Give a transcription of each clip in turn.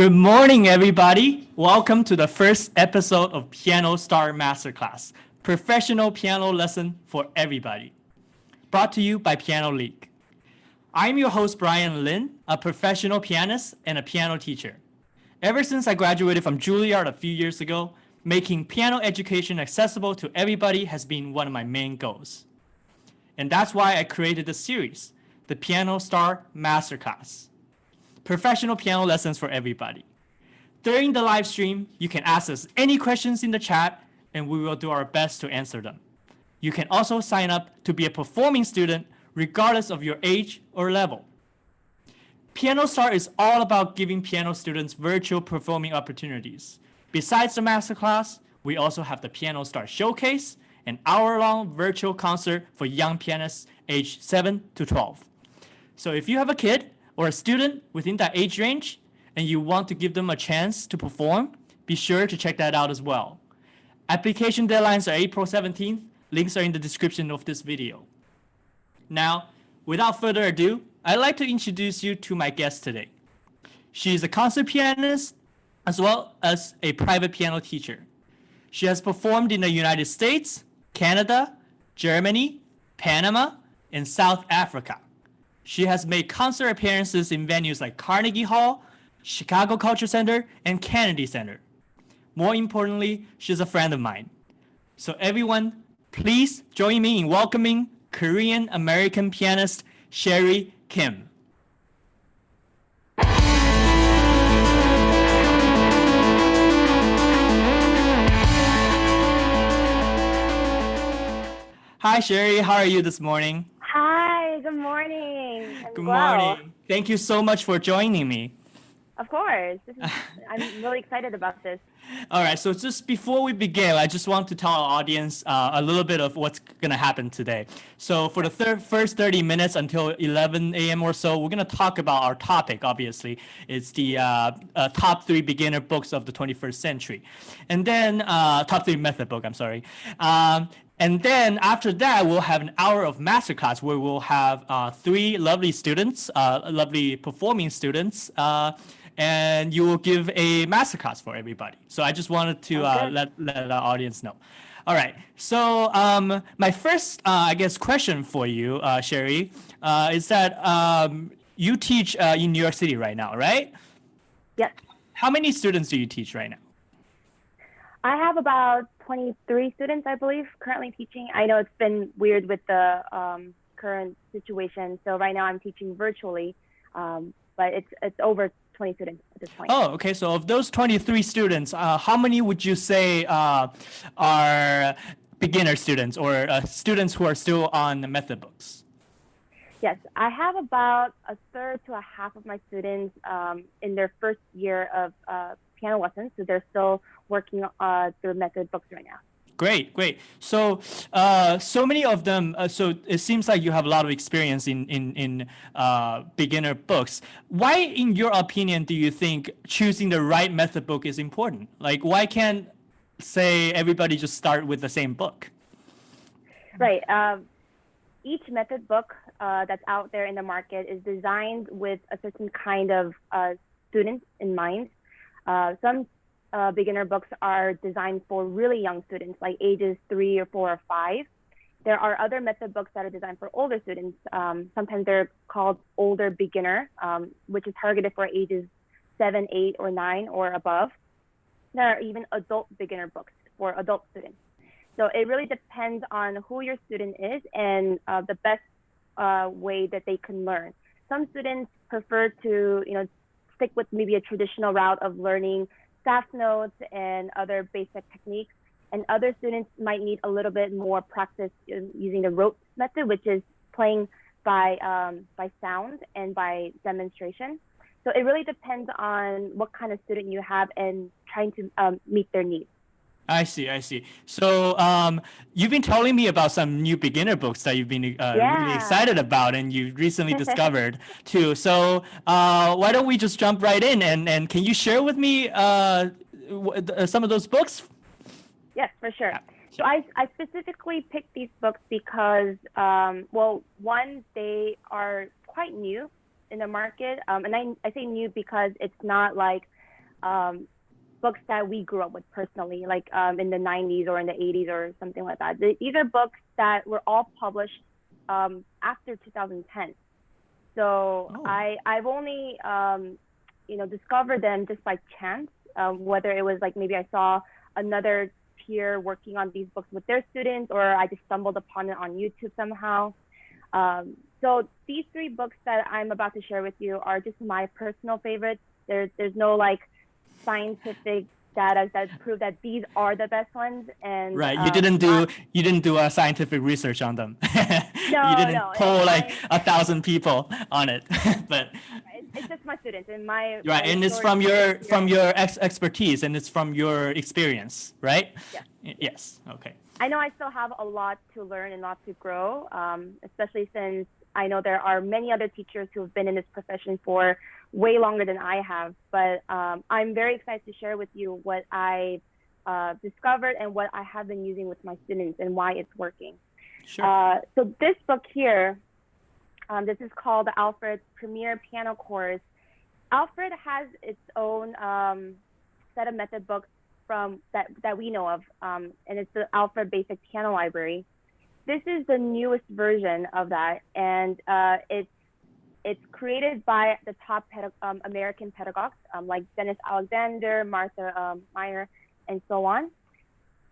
Good morning, everybody. Welcome to the first episode of Piano Star Masterclass, professional piano lesson for everybody. Brought to you by Piano League. I'm your host, Brian Lin, a professional pianist and a piano teacher. Ever since I graduated from Juilliard a few years ago, making piano education accessible to everybody has been one of my main goals. And that's why I created this series, the Piano Star Masterclass. Professional piano lessons for everybody. During the live stream, you can ask us any questions in the chat, and we will do our best to answer them. You can also sign up to be a performing student regardless of your age or level. Piano Star is all about giving piano students virtual performing opportunities. Besides the masterclass, we also have the Piano Star Showcase, an hour-long virtual concert for young pianists aged 7 to 12. So if you have a kid or a student within that age range and you want to give them a chance to perform, be sure to check that out as well. Application deadlines are April 17th. Links are in the description of this video. Now, without further ado, I'd like to introduce you to my guest today. She is a concert pianist as well as a private piano teacher. She has performed in the United States, Canada, Germany, Panama, and South Africa. She has made concert appearances in venues like Carnegie Hall, Chicago Culture Center, and Kennedy Center. More importantly, she's a friend of mine. So everyone, please join me in welcoming Korean-American pianist Sherry Kim. Hi, Sherry. How are you this morning? Hi, good morning. Good morning. Thank you so much for joining me. Of course. I'm really excited about this. All right, so just before we begin, I just want to tell our audience a little bit of what's going to happen today. So for the first 30 minutes until 11 a.m. or so, we're going to talk about our topic, obviously. It's the top 3 beginner books of the 21st century. And then, top 3 method book, I'm sorry. And then after that, we'll have an hour of masterclass where we'll have 3 lovely students, lovely performing students, and you will give a masterclass for everybody. So I just wanted to let our audience know. All right. So my first, I guess, question for you, Sherry, is that you teach in New York City right now, right? Yes. How many students do you teach right now? I have about 23 students, I believe, currently teaching. I know it's been weird with the current situation. So right now I'm teaching virtually, but it's over 20 students at this point. Oh, okay. So of those 23 students, how many would you say are beginner students or students who are still on the method books? Yes, I have about a third to a half of my students in their first year of piano lessons. So they're still working through method books right now. Great. So, so many of them. So it seems like you have a lot of experience in beginner books. Why, in your opinion, do you think choosing the right method book is important? Like, why can't, say, everybody just start with the same book? Right. Each method book that's out there in the market is designed with a certain kind of student in mind. Some beginner books are designed for really young students, like ages 3 or 4 or 5. There are other method books that are designed for older students. Sometimes they're called older beginner, which is targeted for ages 7, 8, or 9 or above. There are even adult beginner books for adult students. So it really depends on who your student is and the best way that they can learn. Some students prefer to, stick with maybe a traditional route of learning staff notes and other basic techniques. And other students might need a little bit more practice using the rote method, which is playing by sound and by demonstration. So it really depends on what kind of student you have and trying to meet their needs. I see. So you've been telling me about some new beginner books that you've been really excited about and you recently discovered too. So why don't we just jump right in and can you share with me some of those books? Yes, for sure. So I specifically picked these books because, one, they are quite new in the market. And I say new because it's not like books that we grew up with personally, like in the 90s or in the 80s or something like that. These are books that were all published after 2010. So I've only discovered them just by chance, whether it was like maybe I saw another peer working on these books with their students, or I just stumbled upon it on YouTube somehow. So these three books that I'm about to share with you are just my personal favorites. There's no like scientific data that prove that these are the best ones. And right, you didn't do a scientific research on them. No, you didn't poll like 1,000 people on it. But it's just my students and my right, and it's from your expertise, and it's from your experience, right? Yes. Okay. I know I still have a lot to learn and a lot to grow, especially since I know there are many other teachers who have been in this profession for way longer than I have. But I'm very excited to share with you what I discovered and what I have been using with my students and why it's working. Sure. So this book here, this is called the Alfred Premier Piano Course. Alfred has its own set of method books that we know of, and it's the Alfred Basic Piano Library. This is the newest version of that, and it's created by the top American pedagogues like Dennis Alexander, Martha Meyer, and so on.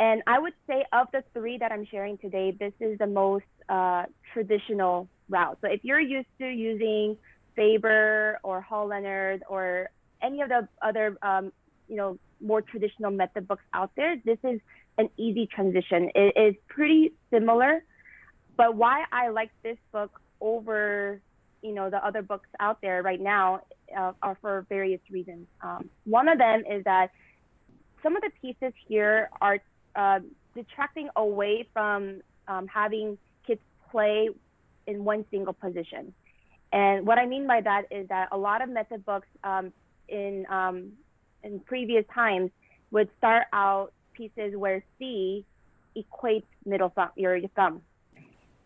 And I would say of the three that I'm sharing today, this is the most traditional route. So if you're used to using Faber or Hall Leonard or any of the other more traditional method books out there, this is an easy transition. It is pretty similar, but why I like this book over the other books out there right now are for various reasons. One of them is that some of the pieces here are detracting away from having kids play in one single position. And what I mean by that is that a lot of method books in previous times would start out pieces where C equates middle thumb, your thumb.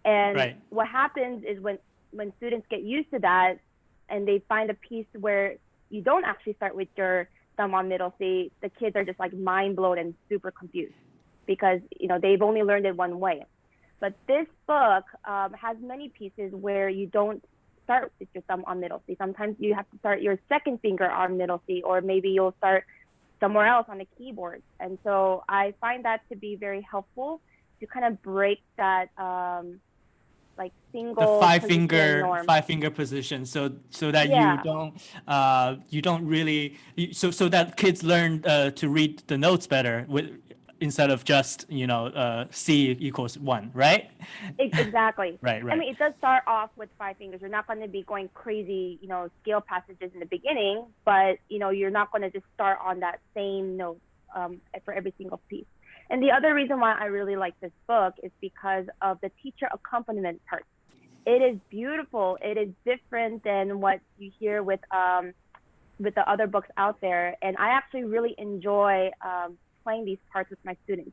And what happens is when students get used to that and they find a piece where you don't actually start with your thumb on middle C, the kids are just like mind blown and super confused because they've only learned it one way. But this book has many pieces where you don't start with your thumb on middle C. Sometimes you have to start your second finger on middle C, or maybe you'll start somewhere else on the keyboard. And so I find that to be very helpful to kind of break that like single the five finger position, so that you don't really so that kids learn to read the notes better instead of just C equals 1, right? Exactly. right. I mean, it does start off with 5 fingers. You're not going to be going crazy scale passages in the beginning, but you're not going to just start on that same note for every single piece. And the other reason why I really like this book is because of the teacher accompaniment part. It is beautiful. It is different than what you hear with the other books out there, and I actually really enjoy playing these parts with my students.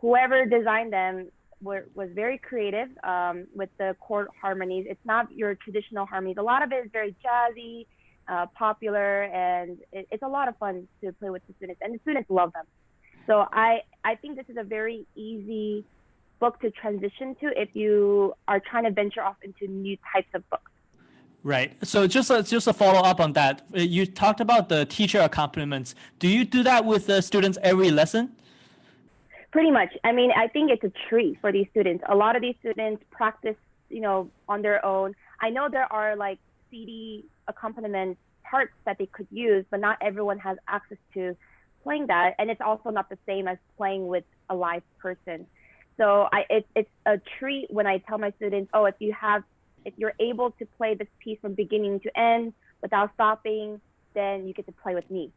Whoever designed them was very creative with the chord harmonies. It's not your traditional harmonies. A lot of it is very jazzy, popular, and it's a lot of fun to play with the students, and the students love them. So I think this is a very easy book to transition to if you are trying to venture off into new types of books. Right. So just a follow up on that. You talked about the teacher accompaniments. Do you do that with the students every lesson? Pretty much. I mean, I think it's a treat for these students. A lot of these students practice, on their own. I know there are like CD accompaniment parts that they could use, but not everyone has access to playing that. And it's also not the same as playing with a live person. So it's a treat when I tell my students, if you're able to play this piece from beginning to end without stopping, then you get to play with me.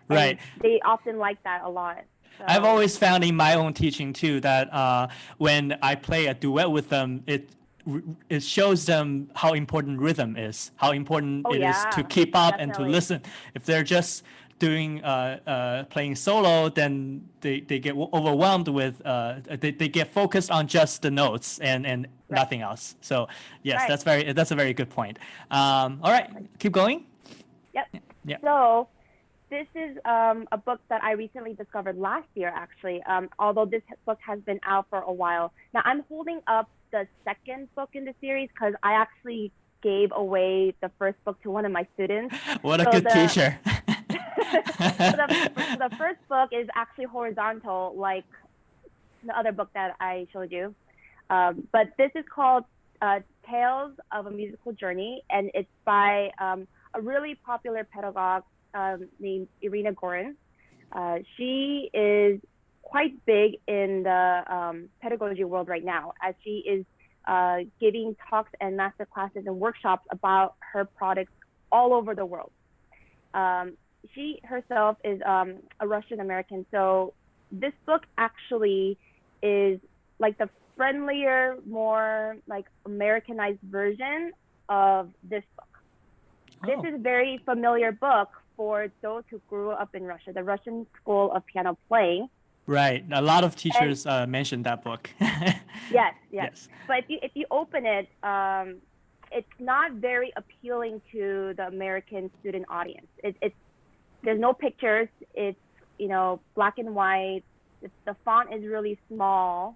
Right. And they often like that a lot. So. I've always found in my own teaching too that when I play a duet with them, it shows them how important rhythm is, how important it is to keep up and to listen. If they're just doing playing solo, then they get overwhelmed with they get focused on just the notes and nothing else. So yes, that's a very good point. All right, keep going. Yep. Yeah. So this is a book that I recently discovered last year, actually, although this book has been out for a while. Now, I'm holding up the second book in the series because I actually gave away the first book to one of my students. What a good teacher. The first book is actually horizontal, like the other book that I showed you. But this is called Tales of a Musical Journey, and it's by a really popular pedagogue named Irina Gorin. She is quite big in the pedagogy world right now, as she is giving talks and master classes and workshops about her products all over the world. She herself is a Russian American, so this book actually is like the friendlier, more like Americanized version of this book. This is a very familiar book for those who grew up in Russia, the Russian School of Piano Playing. Right. A lot of teachers mentioned that book. Yes. But if you open it, it's not very appealing to the American student audience. There's no pictures. It's, black and white. The font is really small.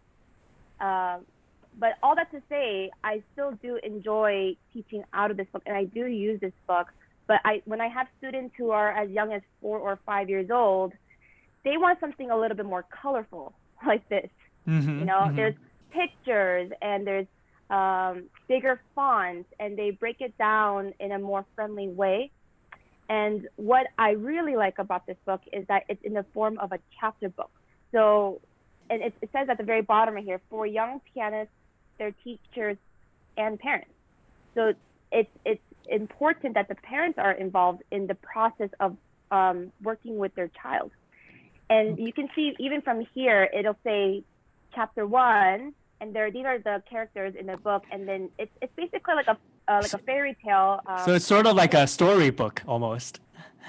But all that to say, I still do enjoy teaching out of this book, and I do use this book. But when I have students who are as young as 4 or 5 years old, they want something a little bit more colorful like this. There's pictures and there's bigger fonts, and they break it down in a more friendly way. And what I really like about this book is that it's in the form of a chapter book. So, and it says at the very bottom right here, for young pianists, their teachers, and parents. So it's important that the parents are involved in the process of working with their child. And you can see even from here, it'll say chapter 1, and these are the characters in the book, and then it's basically like a fairy tale. So it's sort of like a storybook almost.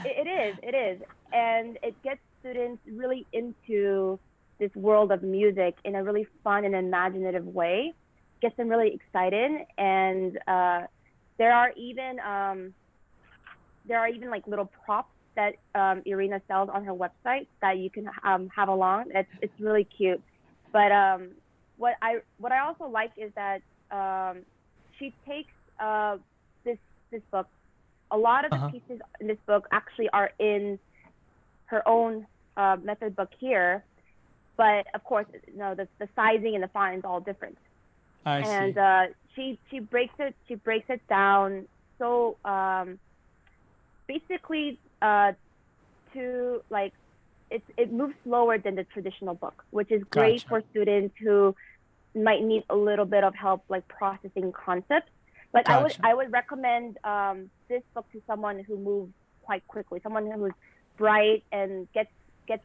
It is, and it gets students really into this world of music in a really fun and imaginative way. Gets them really excited, and there are even like little props that Irina sells on her website that you can have along. It's really cute. But what I also like is that she takes this book. A lot of the pieces in this book actually are in her own method book here, but of course, the sizing and the font is all different. I see. She breaks it down so basically to like it moves slower than the traditional book, which is great for students who might need a little bit of help like processing concepts. Like I would recommend this book to someone who moves quite quickly, someone who's bright and gets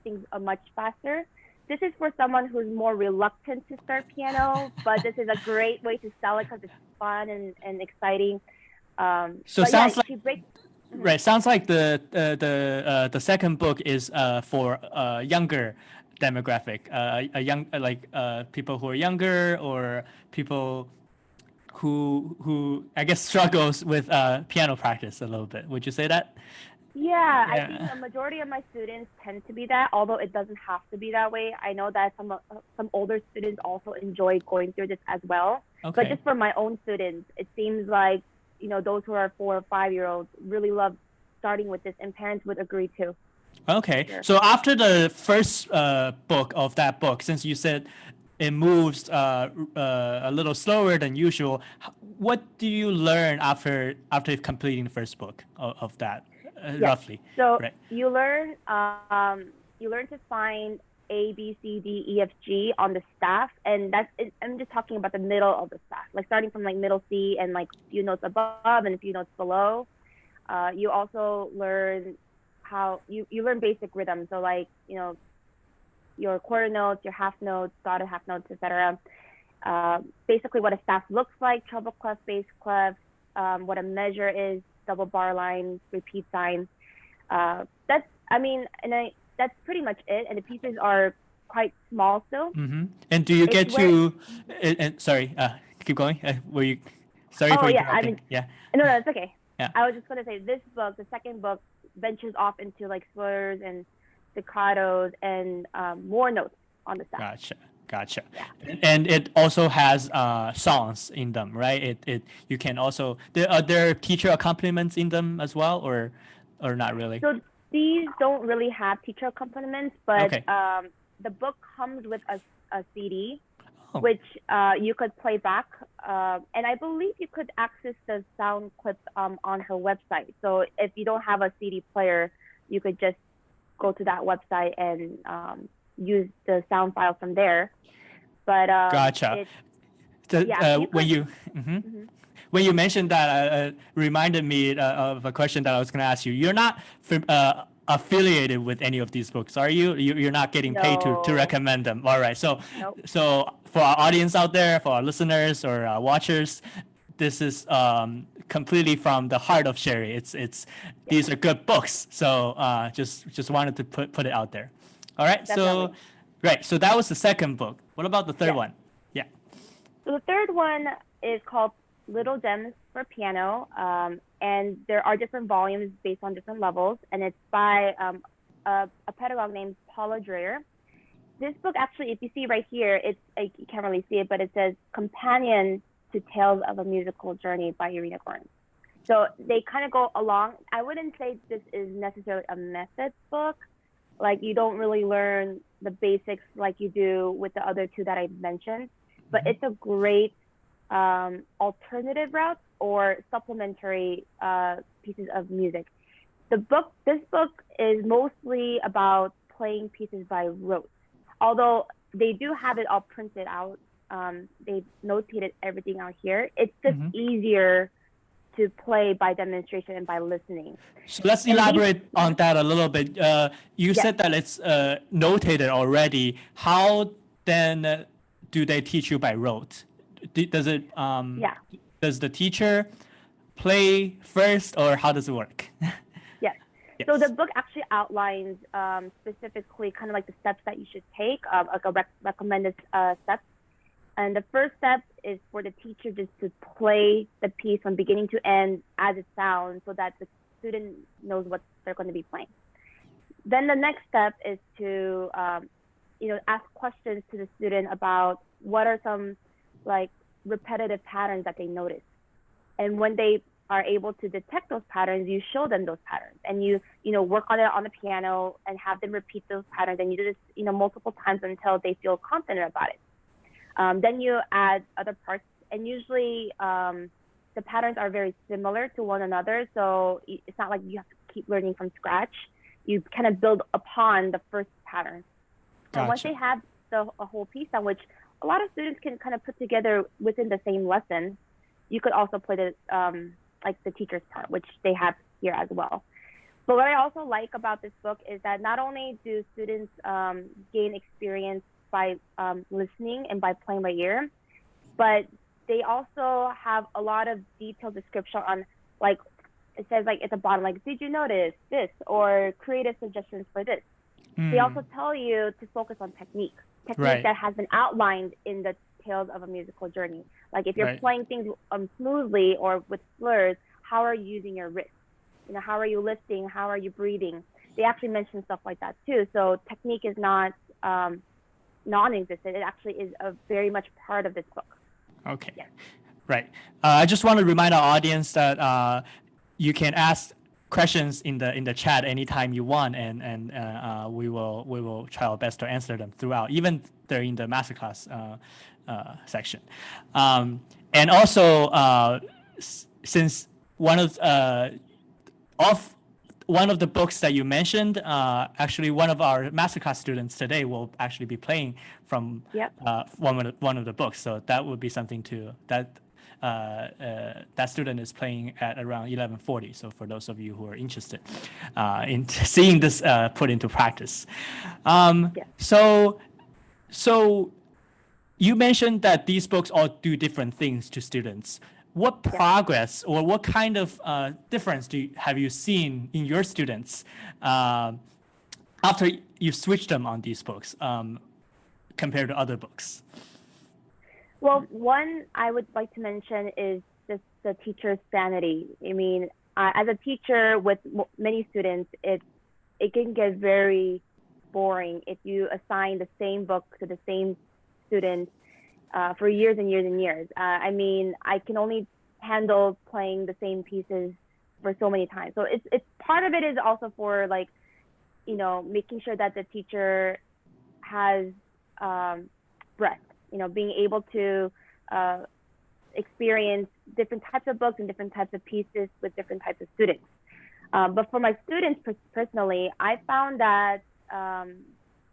things much faster. This is for someone who's more reluctant to start piano, but this is a great way to sell it because it's fun and exciting. So sounds like sounds like the second book is for younger demographic, people who are younger, or people who I guess struggles with piano practice a little bit. Would you say that? Yeah, I think a majority of my students tend to be that, although it doesn't have to be that way. I know that some older students also enjoy going through this as well. Okay. But just for my own students, it seems like, those who are 4 or 5 year olds really love starting with this, and parents would agree too. Okay. Sure. So after the first book of that book, since you said it moves a little slower than usual, what do you learn after completing the first book of that? Roughly. So you learn to find A, B, C, D, E, F, G on the staff, and I'm just talking about the middle of the staff, like starting from like middle C and like a few notes above and a few notes below. You also learn how you learn basic rhythm, so like your quarter notes, your half notes, dotted half notes, etc. Basically, what a staff looks like: treble clef, bass clef, what a measure is, double bar line, repeat sign. That's pretty much it. And the pieces are quite small still. Mm-hmm. And do you get to? Sorry, keep going. Were you? Sorry for interrupting. No, it's okay. Yeah. I was just gonna say this book, the second book, ventures off into like slurs and staccatos and more notes on the sound. Gotcha. Yeah. And it also has songs in them, right? You can also are there teacher accompaniments in them as well, or not really? So these don't really have teacher accompaniments, but Okay. The book comes with a CD, Oh. which you could play back, and I believe you could access the sound clips on her website. So if you don't have a CD player, you could just go to that website and use the sound file from there. But Gotcha. When you mentioned that, reminded me of a question that I was going to ask you. You're not affiliated with any of these books, are you? You're not getting paid to No. recommend them. All right. So, Nope. so for our audience out there, for our listeners or watchers, this is completely from the heart of Sherry. These are good books. So just wanted to put it out there. All right. Definitely. So, right. So that was the second book. What about the third Yeah. one? Yeah. So the third one is called Little Gems for Piano, and there are different volumes based on different levels, and it's by a pedagogue named Paula Dreyer. This book actually, if you see right here, you can't really see it, but it says Companion to Tales of a Musical Journey by Irina Gorin. So they kind of go along. I wouldn't say this is necessarily a method book. Like you don't really learn the basics like you do with the other two that I mentioned, but it's a great alternative route or supplementary pieces of music. This book is mostly about playing pieces by rote. Although they do have it all printed out, they've notated everything out here. It's just easier to play by demonstration and by listening. So let's elaborate on that a little bit. You said that it's notated already. How then do they teach you by rote? Does the teacher play first, or how does it work? Yes. So the book actually outlines specifically kind of like the steps that you should take, like a recommended steps. And the first step is for the teacher just to play the piece from beginning to end as it sounds, so that the student knows what they're going to be playing. Then the next step is to ask questions to the student about what are some like repetitive patterns that they notice. And when they are able to detect those patterns, you show them those patterns, and you work on it on the piano and have them repeat those patterns, and you do this multiple times until they feel confident about it. Then you add other parts, and usually the patterns are very similar to one another, so it's not like you have to keep learning from scratch. You kind of build upon the first pattern. Gotcha. And once they have a whole piece on which a lot of students can kind of put together within the same lesson, you could also play the like the teacher's part, which they have here as well. But what I also like about this book is that not only do students gain experience by listening and by playing by ear, but they also have a lot of detailed description on, like, it says like at the bottom, like, did you notice this, or creative suggestions for this. They also tell you to focus on technique that has been outlined in the Tales of a Musical Journey. Like if you're playing things smoothly or with slurs, how are you using your wrist? How are you lifting? How are you breathing? They actually mention stuff like that too. So technique is not non-existent. It actually is a very much part of this book. Okay. Yeah. Right. I just want to remind our audience that you can ask questions in the chat anytime you want, and we will try our best to answer them throughout, even during the masterclass section. And also, since one of the books that you mentioned, actually one of our masterclass students today will actually be playing from one of the books. So that would be something that student is playing at around 11:40. So for those of you who are interested in seeing this put into practice. So you mentioned that these books all do different things to students. What progress or what kind of difference have you seen in your students after you switched them on these books compared to other books? Well, one I would like to mention is just the teacher's sanity. I mean, as a teacher with many students, it can get very boring if you assign the same book to the same student for years and years and years. I mean, I can only handle playing the same pieces for so many times. So it's part of it is also for like, you know, making sure that the teacher has breadth, you know, being able to experience different types of books and different types of pieces with different types of students. But for my students personally, I found that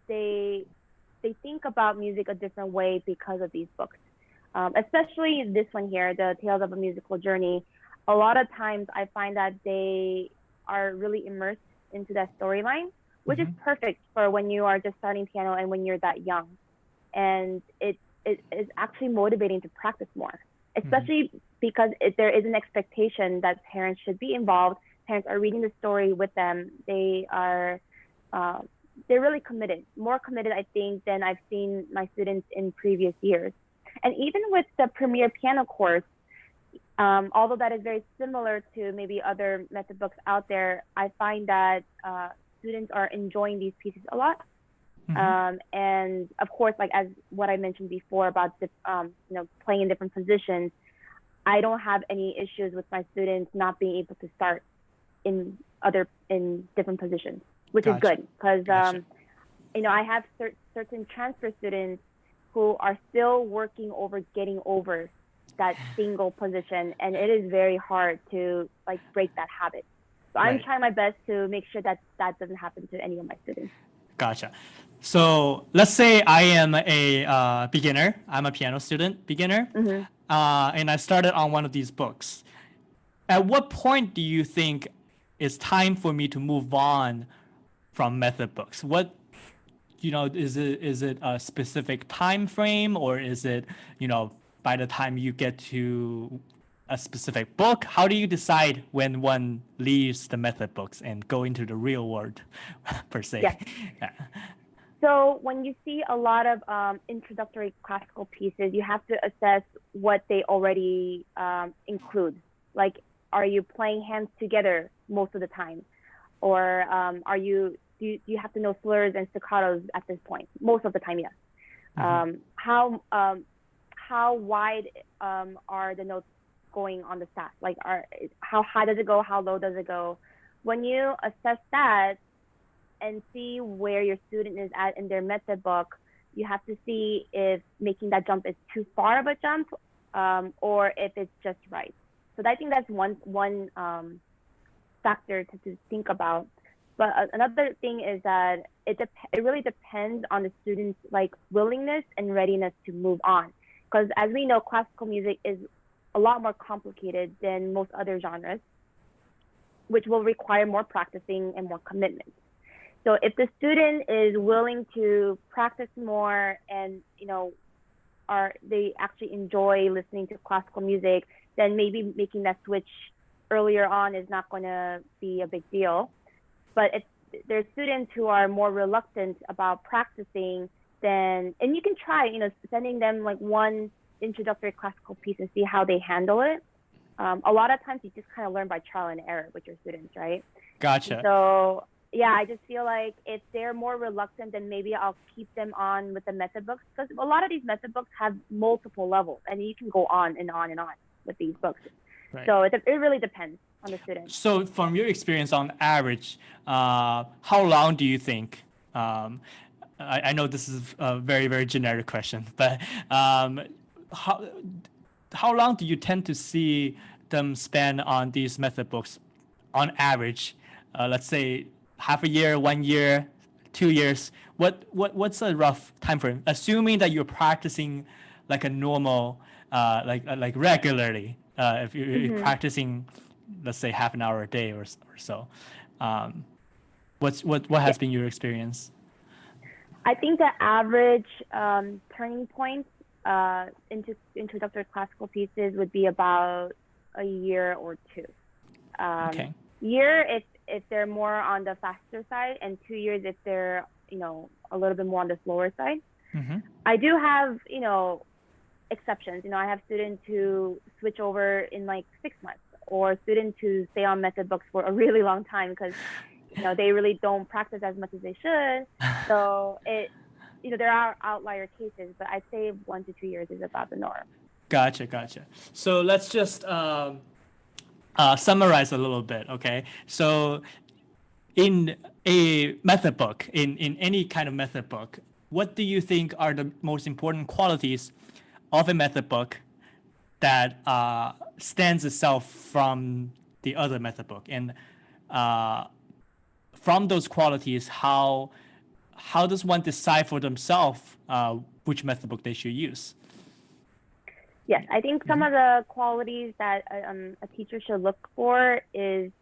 they think about music a different way because of these books. Especially this one here, the Tales of a Musical Journey. A lot of times I find that they are really immersed into that storyline, which is perfect for when you are just starting piano and when you're that young. And it is actually motivating to practice more, especially because there is an expectation that parents should be involved. Parents are reading the story with them. They are they're really committed, more committed, I think, than I've seen my students in previous years. And even with the Premier Piano course, although that is very similar to maybe other method books out there, I find that students are enjoying these pieces a lot. And of course, like as what I mentioned before about the, you know, playing in different positions, I don't have any issues with my students not being able to start in different positions, which is good because you know, I have certain transfer students who are still working over getting over that single position, and it is very hard to like break that habit. So I'm trying my best to make sure that that doesn't happen to any of my students. Gotcha. So let's say I am a beginner. I'm a piano student, beginner, and I started on one of these books. At what point do you think it's time for me to move on from method books? What, you know, is it a specific time frame, or is it, you know, by the time you get to a specific book? How do you decide when one leaves the method books and go into the real world, per se? Yes. So when you see a lot of introductory classical pieces, you have to assess what they already include. Like, are you playing hands together most of the time? Or do you have to know slurs and staccatos at this point? Most of the time, yes. How wide are the notes going on the staff? Like, how high does it go? How low does it go? When you assess that and see where your student is at in their method book, you have to see if making that jump is too far of a jump, or if it's just right. So I think that's one factor to think about. But another thing is that it really depends on the student's like willingness and readiness to move on. Because as we know, classical music is a lot more complicated than most other genres, which will require more practicing and more commitment. So if the student is willing to practice more and, you know, they actually enjoy listening to classical music, then maybe making that switch earlier on is not going to be a big deal. But if there's students who are more reluctant about practicing, and you can try, you know, sending them like one introductory classical piece and see how they handle it. A lot of times you just kind of learn by trial and error with your students, right? Gotcha. So yeah, I just feel like if they're more reluctant, then maybe I'll keep them on with the method books, because a lot of these method books have multiple levels, and you can go on and on and on with these books. Right. So it really depends on the student. So from your experience, on average, how long do you think? I know this is a very, very generic question, but how long do you tend to see them spend on these method books on average? Let's say half a year, 1 year, 2 years. What's a rough time frame? Assuming that you're practicing like a normal, like regularly. If you're practicing, let's say half an hour a day or so, what has been your experience? I think the average turning point into introductory classical pieces would be about a year or two. Okay. Year if they're more on the faster side, and 2 years if they're, you know, a little bit more on the slower side. I do have, you know, exceptions. You know, I have students who switch over in like 6 months or students who stay on method books for a really long time because they really don't practice as much as they should. So there are outlier cases, but I'd say 1 to 2 years is about the norm. Gotcha. So let's just summarize a little bit, okay? So in a method book, in any kind of method book, what do you think are the most important qualities of a method book that stands itself from the other method book? And from those qualities, how does one decide for themselves which method book they should use? Yes, I think some of the qualities that a teacher should look for is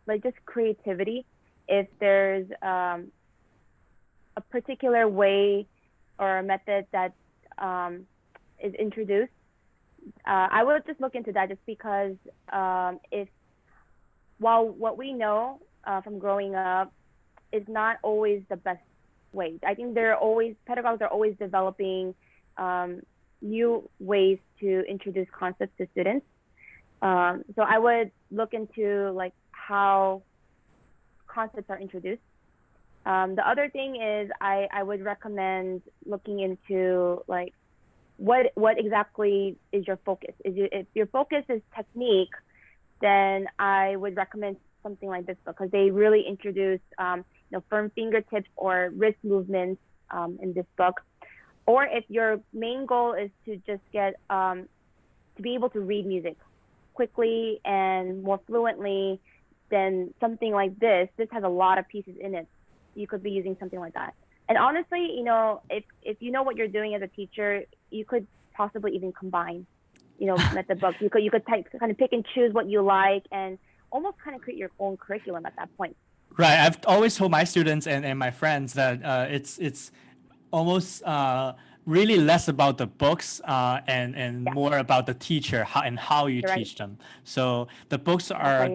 like just creativity. If there's a particular way or a method that is introduced, I would just look into that, just because while what we know from growing up is not always the best way. I think pedagogues are always developing new ways to introduce concepts to students. So I would look into like how concepts are introduced. The other thing is I would recommend looking into like what exactly is your focus. If your focus is technique, then I would recommend something like this book, because they really introduce firm fingertips or wrist movements in this book. Or if your main goal is to just get to be able to read music quickly and more fluently, then something like this has a lot of pieces in it. You could be using something like that. And honestly, if you know what you're doing as a teacher, you could possibly even combine, method books. You could kind of pick and choose what you like and almost kind of create your own curriculum at that point. Right. I've always told my students and my friends that it's almost really less about the books and more about the teacher, how you teach them. So the books are a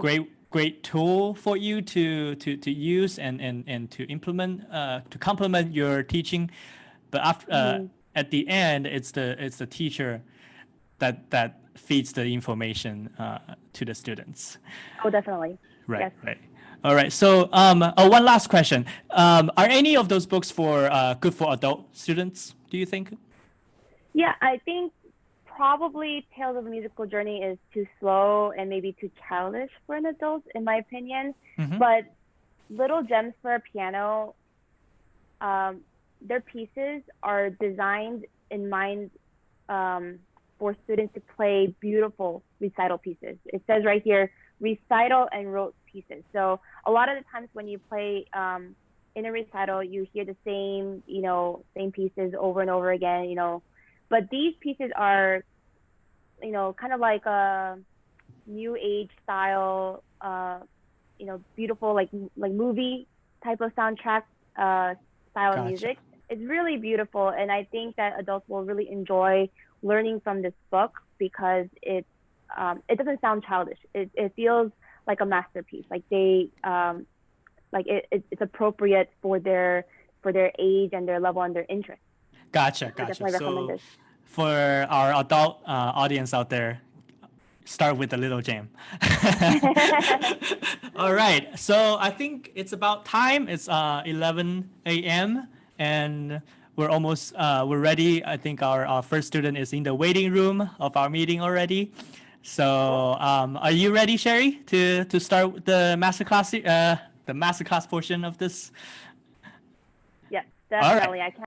great tool for you to use and to implement to complement your teaching. But after at the end, it's the teacher that feeds the information to the students. Oh, definitely. Right. Yes. Right. All right. So, one last question: are any of those books good for adult students? Do you think? Yeah, I think probably Tales of a Musical Journey is too slow and maybe too childish for an adult, in my opinion. But Little Gems for a Piano, their pieces are designed in mind for students to play beautiful recital pieces. It says right here, recital and rote pieces. So a lot of the times when you play in a recital, you hear the same pieces over and over again, but these pieces are, kind of like a new age style, beautiful, like movie type of soundtrack style of music. It's really beautiful. And I think that adults will really enjoy learning from this book, because it doesn't sound childish. It feels like a masterpiece. Like it's appropriate for their age and their level and their interest. Gotcha. So for our adult audience out there, start with the Little Gem. All right. So I think it's about time. It's 11 a.m. and we're ready. I think our first student is in the waiting room of our meeting already. So are you ready, Sherry, to start the masterclass portion of this? Yes, definitely. All right. I can't